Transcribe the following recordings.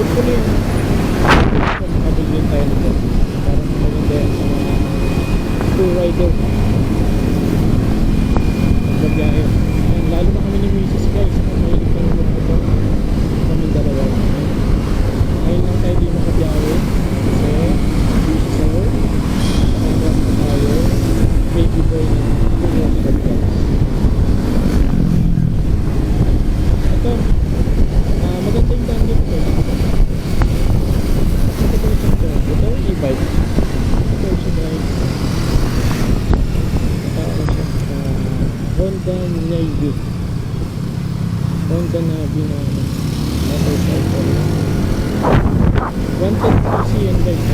hopefully makabili din tayo nito. Parang maganda yan sa mga tour rider magbabiyahe. Ayan, lalo na kami ni Mrs. guys, mahilig kami magmotor kami dalawa. Ngayon lang tayo di makabiyahe kasi busy sa work. Nakaingat na tayo baby boy na tuloy guys. Ito maganda yung daan dito guys. Ito yung e-bike. Ito siya guys. Honda Navy. Honda Navy na motorcycle. 110cc yan guys.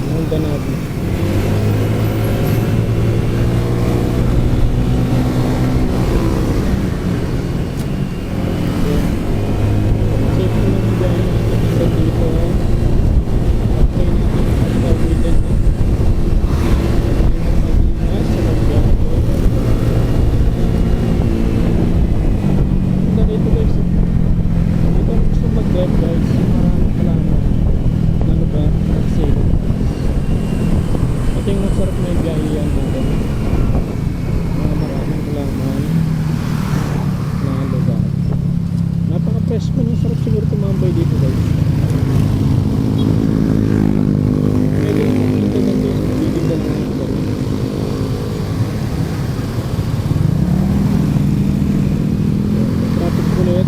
Honda Navy. Fresh man yung sarap siguro tumambay dito guys. Pwede yung makikita ganito yung bibigyan lang ng iba. Traffic ulit.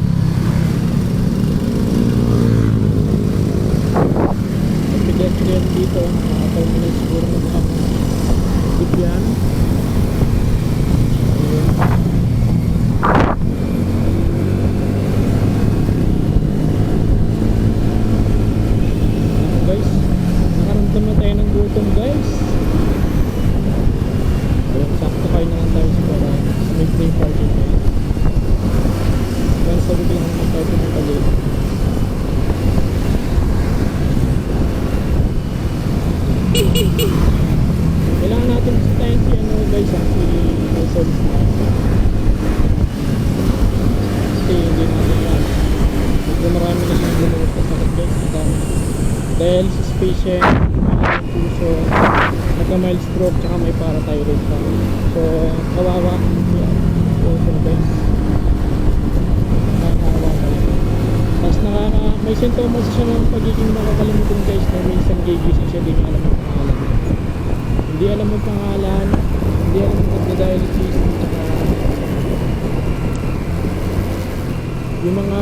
Pedestrian dito. Nakataw mo na siguro na baka bigyan. Gutom guys. So, sakto kayo na lang tayo sa para may free parking guys. Once a week lang naman tayo pinagpalit. Kailangan natin sa tayo si ano guys si Luzon. Kasi hindi natin yan. Medyo marami na yung lumabas na sakit guys. Dahil sa patient puso, nagka-mild stroke, tsaka may parathyroid pa. So, kawawa. So guys, nakakawa ka lang. Tapos may sintomas siya ng pagiging nakakalimutan guys, na minsan gigising siya, hindi niya alam ang pangalan. Hindi alam ang pangalan, hindi alam ang nagda-dialysis, tsaka yung mga